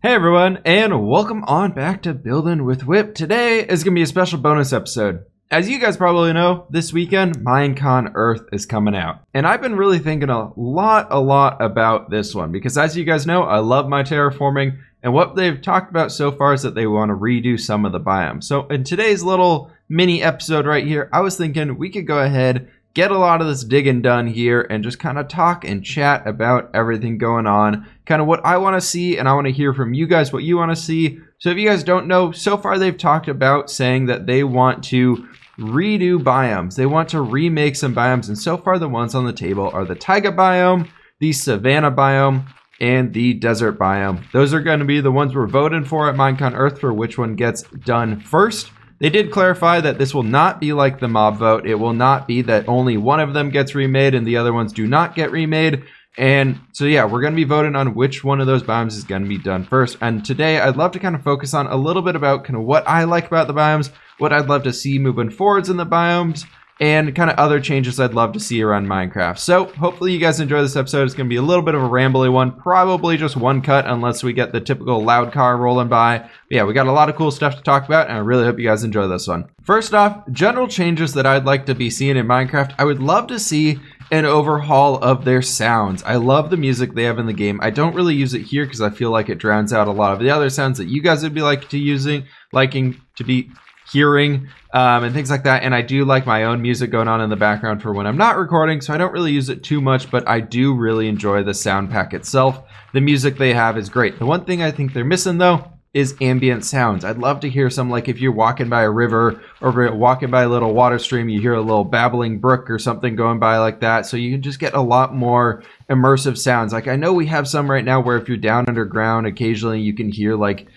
Hey everyone, and welcome on back to Building with fWhip. Today is going to be a special bonus episode. As you guys probably know, this weekend, Minecon Earth is coming out. And I've been really thinking a lot about this one, because as you guys know, I love my terraforming, and what they've talked about so far is that they want to redo some of the biomes. So in today's little mini episode right here, I was thinking we could go ahead, get a lot of this digging done here, and just kind of talk and chat about everything going on, kind of what I want to see, and I want to hear from you guys what you want to see. So if you guys don't know, so far they've talked about saying that they want to redo biomes. They want to remake some biomes, and so far the ones on the table are the taiga biome, the savanna biome, and the desert biome. Those are going to be the ones we're voting for at Minecon Earth for which one gets done first. They did clarify that this will not be like the mob vote. It will not be that only one of them gets remade and the other ones do not get remade. And so yeah, we're going to be voting on which one of those biomes is going to be done first. And today I'd love to kind of focus on a little bit about kind of what I like about the biomes, what I'd love to see moving forwards in the biomes, and kind of other changes I'd love to see around Minecraft. So hopefully you guys enjoy this episode. It's going to be a little bit of a rambly one, probably just one cut unless we get the typical loud car rolling by. But yeah, we got a lot of cool stuff to talk about, and I really hope you guys enjoy this one. First off, general changes that I'd like to be seeing in Minecraft. I would love to see an overhaul of their sounds. I love the music they have in the game. I don't really use it here because I feel like it drowns out a lot of the other sounds that you guys would be liking to be hearing and things like that. And I do like my own music going on in the background for when I'm not recording, so I don't really use it too much, but I do really enjoy the sound pack itself. The music they have is great. The one thing I think they're missing though is ambient sounds. I'd love to hear some, like if you're walking by a river or walking by a little water stream, you hear a little babbling brook or something going by like that, so you can just get a lot more immersive sounds. Like I know we have some right now where if you're down underground, occasionally you can hear like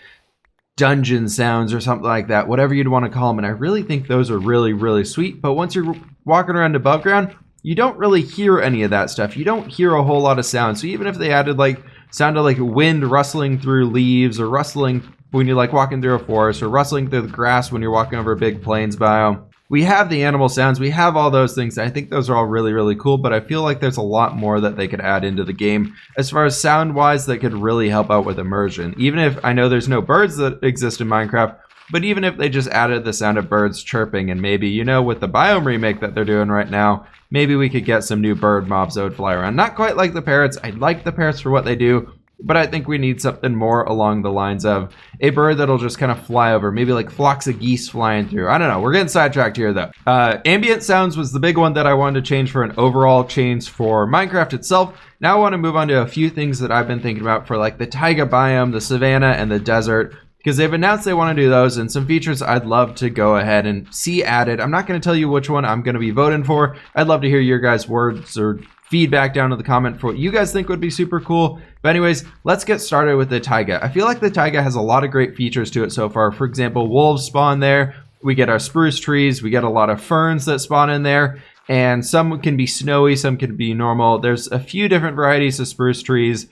dungeon sounds or something like that, whatever you'd want to call them, and I really think those are really sweet. But once you're walking around above ground, you don't really hear any of that stuff. You don't hear a whole lot of sound. So even if they added like sounded like wind rustling through leaves, or rustling when you're like walking through a forest, or rustling through the grass when you're walking over a big plains biome, we have the animal sounds, we have all those things. I think those are all really cool, but I feel like there's a lot more that they could add into the game as far as sound wise that could really help out with immersion. Even if I know there's no birds that exist in Minecraft, but even if they just added the sound of birds chirping, and maybe, you know, with the biome remake that they're doing right now, maybe we could get some new bird mobs that would fly around. Not quite like the parrots. I like the parrots for what they do, but I think we need something more along the lines of a bird that'll just kind of fly over, maybe like flocks of geese flying through. I don't know. We're getting sidetracked here though. Ambient sounds was the big one that I wanted to change for an overall change for Minecraft itself. Now I want to move on to a few things that I've been thinking about for like the taiga biome, the savanna, and the desert, because they've announced they want to do those, and some features I'd love to go ahead and see added. I'm not going to tell you which one I'm going to be voting for. I'd love to hear your guys' words or feedback down in the comment for what you guys think would be super cool. But anyways, let's get started with the taiga. I feel like the taiga has a lot of great features to it so far. For example, wolves spawn there. We get our spruce trees. We get a lot of ferns that spawn in there. And some can be snowy, some can be normal. There's a few different varieties of spruce trees,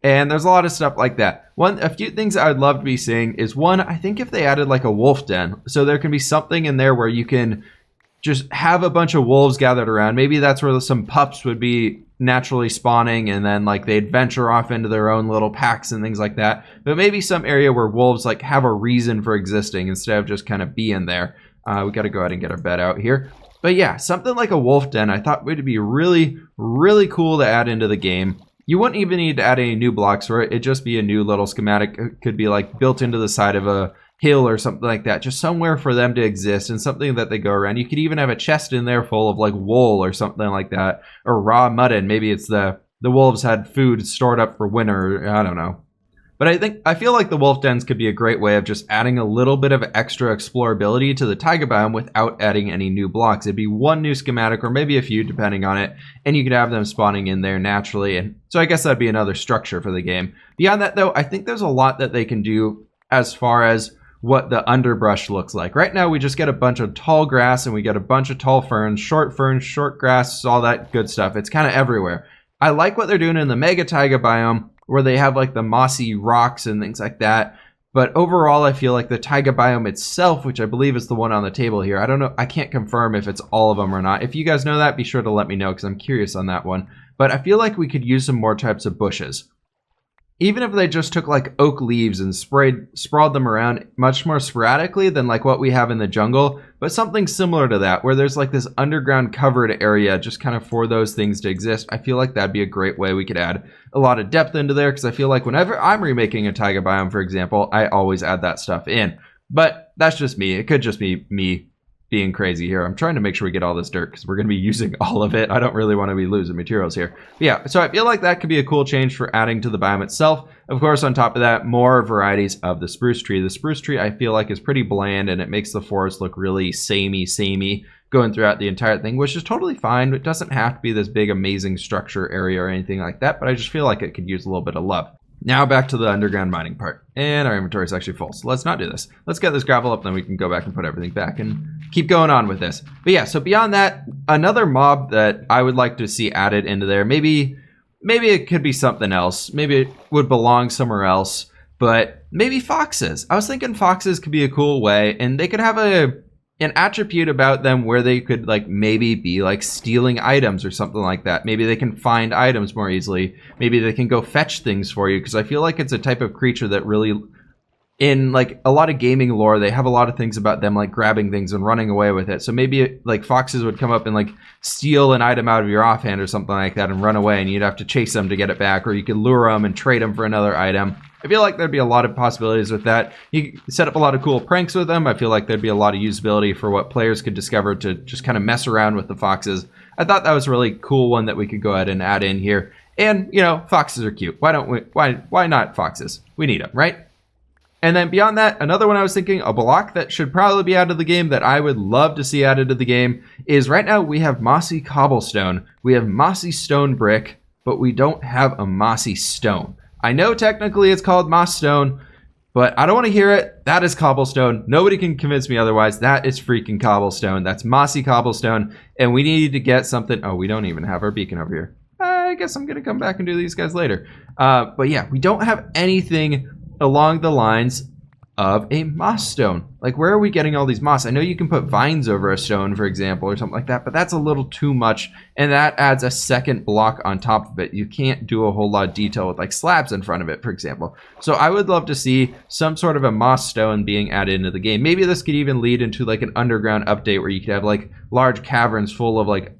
and there's a lot of stuff like that. A few things I would love to be seeing is, one, I think if they added like a wolf den, so there can be something in there where you can just have a bunch of wolves gathered around. Maybe that's where some pups would be naturally spawning, and then like they'd venture off into their own little packs and things like that. But maybe some area where wolves like have a reason for existing instead of just kind of being there. We got to go ahead and get our bed out here. But yeah, something like a wolf den I thought would be really cool to add into the game. You wouldn't even need to add any new blocks for it. It'd just be a new little schematic. It could be like built into the side of a hill or something like that, just somewhere for them to exist and something that they go around. You could even have a chest in there full of like wool or something like that, or raw mutton. Maybe it's the wolves had food stored up for winter. I don't know. But I feel like the wolf dens could be a great way of just adding a little bit of extra explorability to the taiga biome without adding any new blocks. It'd be one new schematic, or maybe a few depending on it, and you could have them spawning in there naturally. And so I guess that'd be another structure for the game. Beyond that though, I think there's a lot that they can do as far as what the underbrush looks like. Right now we just get a bunch of tall grass, and we get a bunch of tall ferns, short grass, all that good stuff. It's kind of everywhere. I like what they're doing in the mega taiga biome, where they have like the mossy rocks and things like that. But overall, I feel like the taiga biome itself, which I believe is the one on the table here, I don't know, I can't confirm if it's all of them or not. If you guys know that, be sure to let me know, because I'm curious on that one. But I feel like we could use some more types of bushes. even if they just took like oak leaves and sprawled them around much more sporadically than like what we have in the jungle, but something similar to that, where there's like this underground covered area just kind of for those things to exist. I feel like that'd be a great way we could add a lot of depth into there, because I feel like whenever I'm remaking a taiga biome, for example, I always add that stuff in. But that's just me. It could just be me being crazy here. I'm trying to make sure we get all this dirt because we're going to be using all of it. I don't really want to be losing materials here. But yeah, so I feel like that could be a cool change for adding to the biome itself. Of course, on top of that, more varieties of the spruce tree. The spruce tree I feel like is pretty bland, and it makes the forest look really samey going throughout the entire thing, which is totally fine. It doesn't have to be this big amazing structure area or anything like that, but I just feel like it could use a little bit of love. Now back to the underground mining part. And our inventory is actually full, so let's not do this. Let's get this gravel up, then we can go back and put everything back and keep going on with this. But yeah, so beyond that, another mob that I would like to see added into there, maybe it could be something else. Maybe it would belong somewhere else, but maybe foxes. I was thinking foxes could be a cool way, and they could have an attribute about them where they could like maybe be like stealing items or something like that. Maybe they can find items more easily. Maybe they can go fetch things for you, because I feel like it's a type of creature that really, in like a lot of gaming lore, they have a lot of things about them like grabbing things and running away with it. So maybe like foxes would come up and like steal an item out of your offhand or something like that and run away, and you'd have to chase them to get it back, or you could lure them and trade them for another item. I feel like there'd be a lot of possibilities with that. You could set up a lot of cool pranks with them. I feel like there'd be a lot of usability for what players could discover to just kind of mess around with the foxes. I thought that was a really cool one that we could go ahead and add in here. And, you know, foxes are cute. Why not foxes? We need them, right? And then beyond that, another one I was thinking, a block that should probably be added to the game that I would love to see added to the game is right now we have mossy cobblestone. We have mossy stone brick, but we don't have a mossy stone. I know technically it's called moss stone, but I don't want to hear it. That is cobblestone. Nobody can convince me otherwise. That is freaking cobblestone. That's mossy cobblestone, and we need to get something. Oh, we don't even have our beacon over here. I guess I'm going to come back and do these guys later. But yeah, we don't have anything along the lines of a moss stone. Like, where are we getting all these moss? I know you can put vines over a stone, for example, or something like that, but that's a little too much, and that adds a second block on top of it. You can't do a whole lot of detail with like slabs in front of it, for example. So I would love to see some sort of a moss stone being added into the game. Maybe this could even lead into like an underground update where you could have like large caverns full of like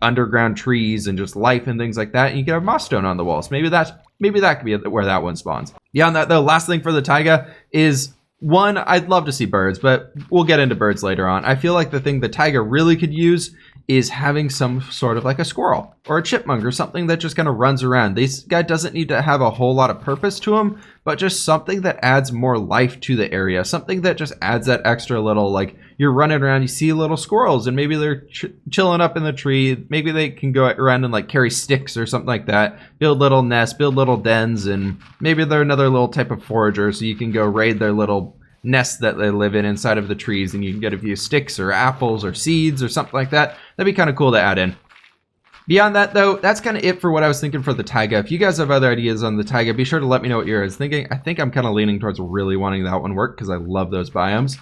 underground trees and just life and things like that, and you could have moss stone on the walls. Maybe that could be where that one spawns. Beyond that, the last thing for the taiga is, one, I'd love to see birds, but we'll get into birds later on. I feel like the thing the taiga really could use is having some sort of like a squirrel or a chipmunk or something that just kind of runs around. This guy doesn't need to have a whole lot of purpose to him, but just something that adds more life to the area. Something that just adds that extra little, like, you're running around, you see little squirrels, and maybe they're chilling up in the tree. Maybe they can go around and like carry sticks or something like that, build little nests, build little dens, and maybe they're another little type of forager, so you can go raid their little nests that they live in inside of the trees, and you can get a few sticks or apples or seeds or something like that. That'd be kind of cool to add in. Beyond that, though, that's kind of it for what I was thinking for the taiga. If you guys have other ideas on the taiga, be sure to let me know what you're thinking. I think I'm kind of leaning towards really wanting that one work because I love those biomes.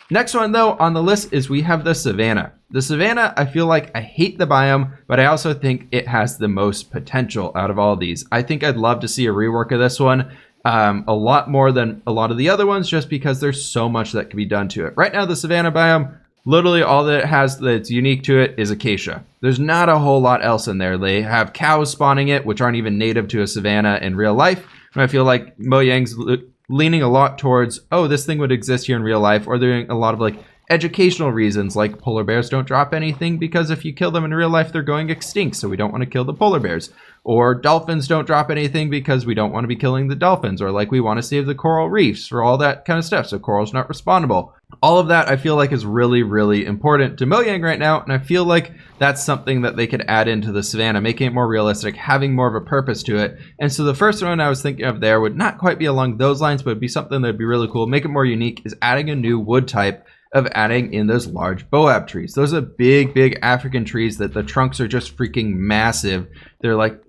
Next one, though, on the list is we have the Savanna. The Savanna, I feel like I hate the biome, but I also think it has the most potential out of all of these. I think I'd love to see a rework of this one. A lot more than a lot of the other ones, just because there's so much that can be done to it. Right now, the Savanna biome, literally all that it has that's unique to it is acacia. There's not a whole lot else in there. They have cows spawning it, which aren't even native to a savanna in real life. And I feel like Mojang's leaning a lot towards, oh, this thing would exist here in real life, or they're doing a lot of like educational reasons, like polar bears don't drop anything because if you kill them in real life, they're going extinct, so we don't want to kill the polar bears. Or dolphins don't drop anything because we don't want to be killing the dolphins, or like we want to save the coral reefs for all that kind of stuff, so coral's not respawnable. All of that I feel like is really, really important to Mojang right now, and I feel like that's something that they could add into the Savanna, making it more realistic, having more of a purpose to it. And so the first one I was thinking of there would not quite be along those lines, but it'd be something that'd be really cool, make it more unique, is adding a new wood type of adding in those large boab trees. Those are big African trees that the trunks are just freaking massive. They're like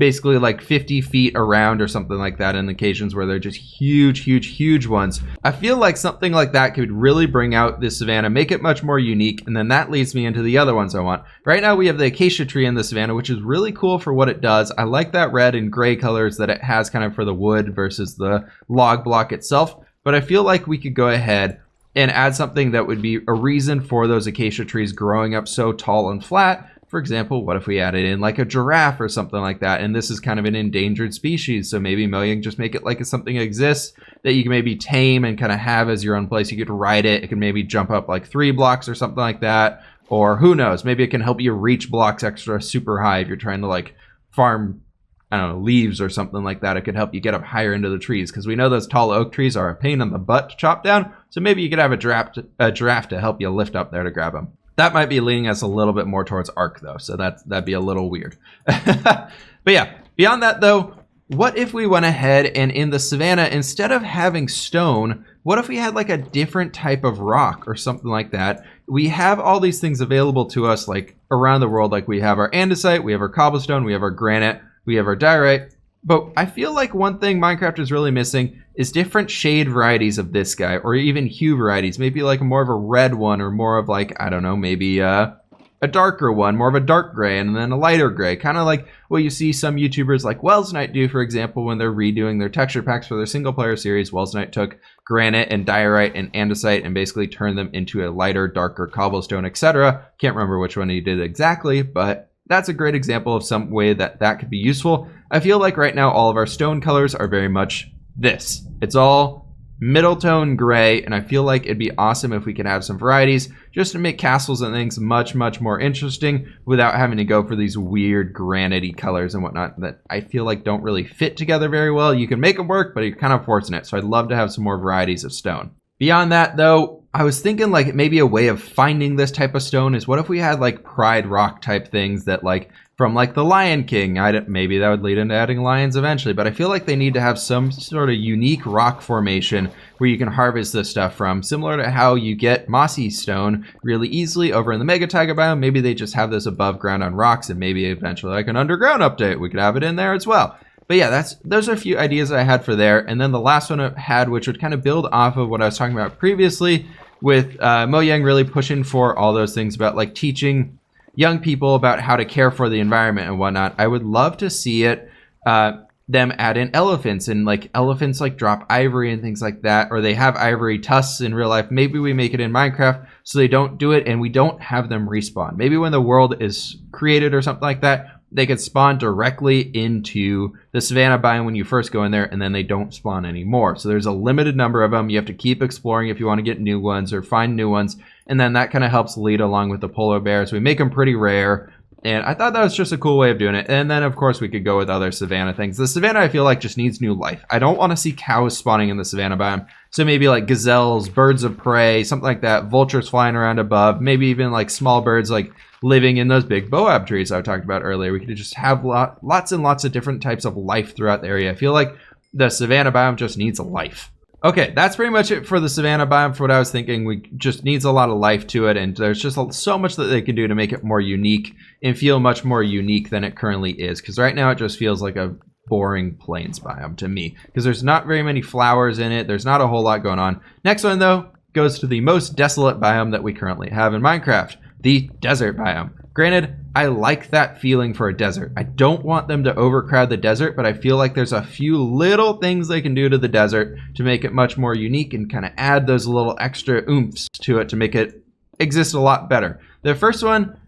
basically like 50 feet around or something like that, and occasions where they're just huge ones. I feel like something like that could really bring out this savanna, make it much more unique, and then that leads me into the other ones I want. Right now we have the acacia tree in the savanna, which is really cool for what it does. I like that red and gray colors that it has kind of for the wood versus the log block itself, but I feel like we could go ahead and add something that would be a reason for those acacia trees growing up so tall and flat. For example, what if we added in like a giraffe or something like that? And this is kind of an endangered species, so maybe Mojang just make it like it's something that exists that you can maybe tame and kind of have as your own place. You could ride it. It can maybe jump up like 3 blocks or something like that. Or who knows, maybe it can help you reach blocks extra super high if you're trying to like farm, I don't know, leaves or something like that. It could help you get up higher into the trees, because we know those tall oak trees are a pain in the butt to chop down. So maybe you could have a giraffe to help you lift up there to grab them. That might be leaning us a little bit more towards arc though, so that'd be a little weird. But yeah, beyond that though, what if we went ahead and in the savanna, instead of having stone, what if we had like a different type of rock or something like that? We have all these things available to us like around the world, like we have our andesite, we have our cobblestone, we have our granite, we have our diorite. But I feel like one thing Minecraft is really missing is different shade varieties of this guy, or even hue varieties. Maybe like more of a red one, or more of like, I don't know, maybe a darker one, more of a dark gray, and then a lighter gray. Kind of like what you see some YouTubers like Wells Knight do, for example, when they're redoing their texture packs for their single player series. Wells Knight took granite and diorite and andesite and basically turned them into a lighter, darker cobblestone, etc. Can't remember which one he did exactly, but that's a great example of some way that that could be useful. I feel like right now all of our stone colors are very much this. It's all middle tone gray, and I feel like it'd be awesome if we could have some varieties just to make castles and things much more interesting without having to go for these weird granite-y colors and whatnot that I feel like don't really fit together very well. You can make them work, but you're kind of forcing it, so I'd love to have some more varieties of stone. Beyond that though, I was thinking like maybe a way of finding this type of stone is what if we had like pride rock type things that like from like the Lion King. Maybe that would lead into adding lions eventually, but I feel like they need to have some sort of unique rock formation where you can harvest this stuff from, similar to how you get mossy stone really easily over in the Mega Taiga biome. Maybe they just have this above ground on rocks, and maybe eventually like an underground update, we could have it in there as well. But yeah, those are a few ideas I had for there. And then the last one I had, which would kind of build off of what I was talking about previously, with Mojang really pushing for all those things about like teaching young people about how to care for the environment and whatnot. I would love to see it, them add in elephants, and like elephants like drop ivory and things like that, or they have ivory tusks in real life. Maybe we make it in Minecraft so they don't do it and we don't have them respawn. Maybe when the world is created or something like that, they could spawn directly into the savanna biome when you first go in there, and then they don't spawn anymore. So there's a limited number of them. You have to keep exploring if you want to get new ones or find new ones. And then that kind of helps lead along with the polar bears. We make them pretty rare. And I thought that was just a cool way of doing it. And then, of course, we could go with other savanna things. The savanna, I feel like, just needs new life. I don't want to see cows spawning in the savanna biome. So maybe like gazelles, birds of prey, something like that. Vultures flying around above. Maybe even like small birds like living in those big boab trees I talked about earlier. We could just have lots and lots of different types of life throughout the area. I feel like the savanna biome just needs a life. Okay, that's pretty much it for the savanna biome. For what I was thinking, we just needs a lot of life to it, and there's just so much that they can do to make it more unique and feel much more unique than it currently is. Because right now it just feels like a boring plains biome to me, because there's not very many flowers in it. There's not a whole lot going on. Next one though goes to the most desolate biome that we currently have in Minecraft, the desert biome. Granted, I like that feeling for a desert. I don't want them to overcrowd the desert, but I feel like there's a few little things they can do to the desert to make it much more unique and kind of add those little extra oomphs to it to make it exist a lot better. The first one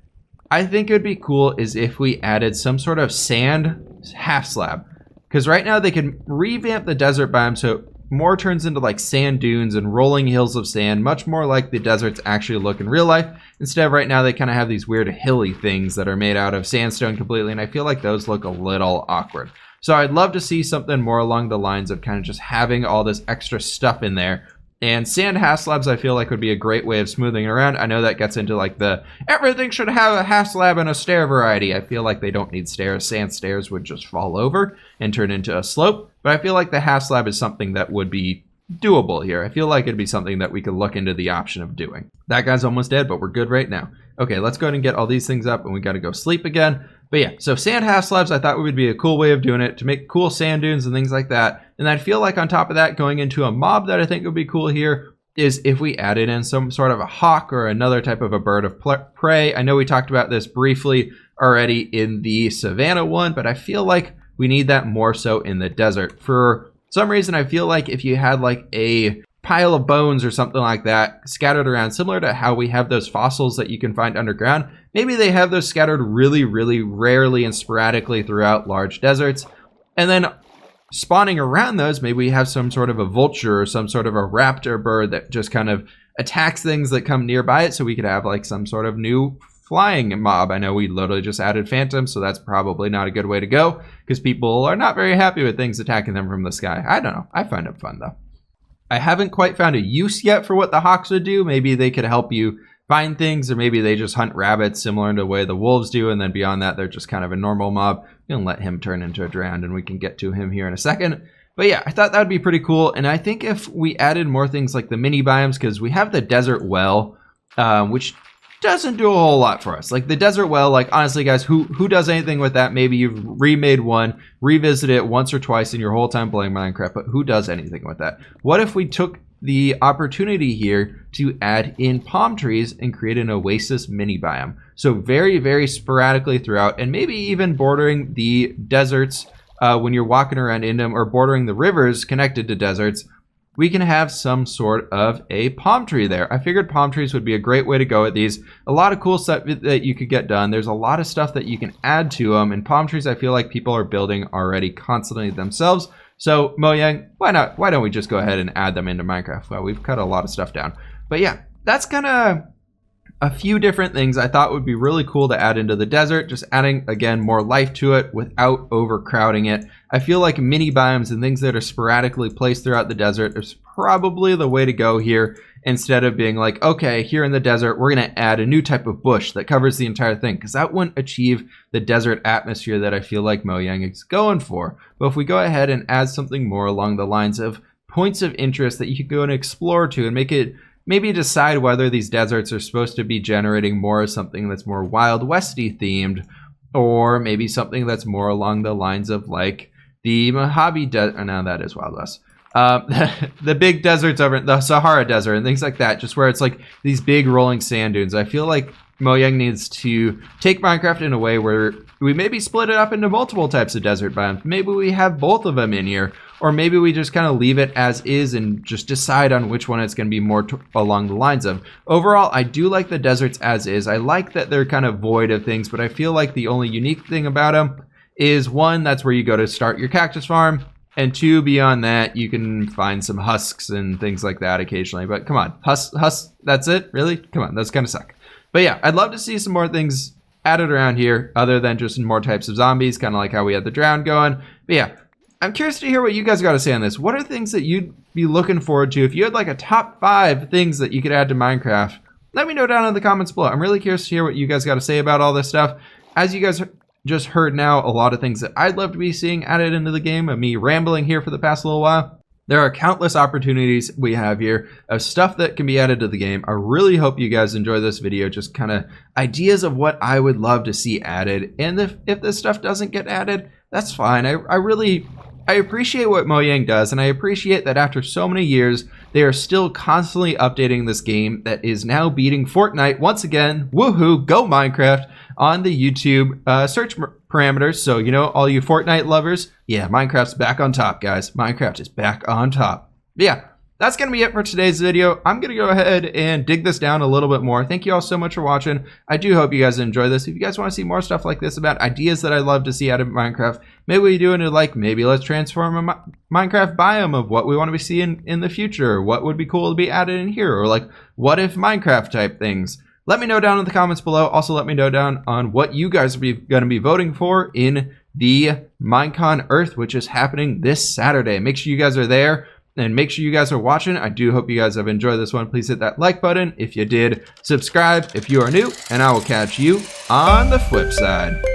I think it would be cool is if we added some sort of sand half slab. Because right now they can revamp the desert biome so it more turns into like sand dunes and rolling hills of sand, much more like the deserts actually look in real life. Instead of right now, they kind of have these weird hilly things that are made out of sandstone completely, and I feel like those look a little awkward. So I'd love to see something more along the lines of kind of just having all this extra stuff in there. And sand half slabs I feel like would be a great way of smoothing it around. I know that gets into like the everything should have a half slab and a stair variety. I feel like they don't need stairs. Sand stairs would just fall over and turn into a slope. But I feel like the half slab is something that would be doable here. I feel like it'd be something that we could look into the option of doing. That guy's almost dead, but we're good right now. Okay, let's go ahead and get all these things up, and we got to go sleep again. But yeah, so sand half slabs I thought would be a cool way of doing it to make cool sand dunes and things like that. And I feel like on top of that, going into a mob that I think would be cool here is if we added in some sort of a hawk or another type of a bird of prey. I know we talked about this briefly already in the Savanna one, but I feel like we need that more so in the desert. For some reason, I feel like if you had like a pile of bones or something like that scattered around, similar to how we have those fossils that you can find underground, maybe they have those scattered really, really rarely and sporadically throughout large deserts. And then spawning around those, maybe we have some sort of a vulture or some sort of a raptor bird that just kind of attacks things that come nearby it, so we could have like some sort of new flying mob. I know we literally just added phantoms, so that's probably not a good way to go because people are not very happy with things attacking them from the sky. I don't know. I find it fun though. I haven't quite found a use yet for what the hawks would do. Maybe they could help you find things, or maybe they just hunt rabbits similar to the way the wolves do, and then beyond that they're just kind of a normal mob. You can let him turn into a drowned, and we can get to him here in a second. But yeah, I thought that would be pretty cool, and I think if we added more things like the mini biomes, because we have the desert well, which doesn't do a whole lot for us. Like the desert well, like honestly guys, who does anything with that? Maybe you've remade one, revisited it once or twice in your whole time playing Minecraft, but who does anything with that? What if we took the opportunity here to add in palm trees and create an oasis mini biome? So very, very sporadically throughout, and maybe even bordering the deserts when you're walking around in them, or bordering the rivers connected to deserts, we can have some sort of a palm tree there. I figured palm trees would be a great way to go at these. A lot of cool stuff that you could get done. There's a lot of stuff that you can add to them, and palm trees I feel like people are building already constantly themselves. So Mojang, why not? Why don't we just go ahead and add them into Minecraft? Well, we've cut a lot of stuff down. But yeah, that's kind of a few different things I thought would be really cool to add into the desert, just adding, again, more life to it without overcrowding it. I feel like mini biomes and things that are sporadically placed throughout the desert is probably the way to go here, instead of being like, okay, here in the desert, we're going to add a new type of bush that covers the entire thing, because that wouldn't achieve the desert atmosphere that I feel like Mojang is going for. But if we go ahead and add something more along the lines of points of interest that you could go and explore to and make it, maybe decide whether these deserts are supposed to be generating more of something that's more Wild Westy themed, or maybe something that's more along the lines of like the Mojave Desert. No, that is Wild West. The big deserts over the Sahara Desert and things like that, just where it's like these big rolling sand dunes. I feel like Mojang needs to take Minecraft in a way where we maybe split it up into multiple types of desert biomes. Maybe we have both of them in here, or maybe we just kind of leave it as is and just decide on which one it's going to be more along the lines of. Overall, I do like the deserts as is. I like that they're kind of void of things, but I feel like the only unique thing about them is, one, that's where you go to start your cactus farm, and two, beyond that, you can find some husks and things like that occasionally. But come on, husks, that's it? Really? Come on, that's kind of suck. But yeah, I'd love to see some more things added around here other than just more types of zombies, kind of like how we had the drowned going. But yeah, I'm curious to hear what you guys got to say on this. What are things that you'd be looking forward to? If you had like a top 5 things that you could add to Minecraft, let me know down in the comments below. I'm really curious to hear what you guys got to say about all this stuff. As you guys just heard now, a lot of things that I'd love to be seeing added into the game, of me rambling here for the past little while. There are countless opportunities we have here of stuff that can be added to the game. I really hope you guys enjoy this video, just kind of ideas of what I would love to see added. And if this stuff doesn't get added, that's fine. I appreciate what Mojang does, and I appreciate that after so many years, they are still constantly updating this game that is now beating Fortnite once again. Woohoo, go Minecraft, on the YouTube search parameters. So, you know, all you Fortnite lovers, yeah, Minecraft's back on top, guys. Minecraft is back on top. But yeah, that's going to be it for today's video. I'm going to go ahead and dig this down a little bit more. Thank you all so much for watching. I do hope you guys enjoy this. If you guys want to see more stuff like this about ideas that I'd love to see out of Minecraft, maybe we do into like, maybe let's transform a Minecraft biome of what we want to be seeing in the future. What would be cool to be added in here? Or like, what if Minecraft type things? Let me know down in the comments below. Also, let me know down on what you guys are going to be voting for in the Minecon Earth, which is happening this Saturday. Make sure you guys are there. And make sure you guys are watching. I do hope you guys have enjoyed this one. Please hit that like button if you did. Subscribe if you are new. And I will catch you on the flip side.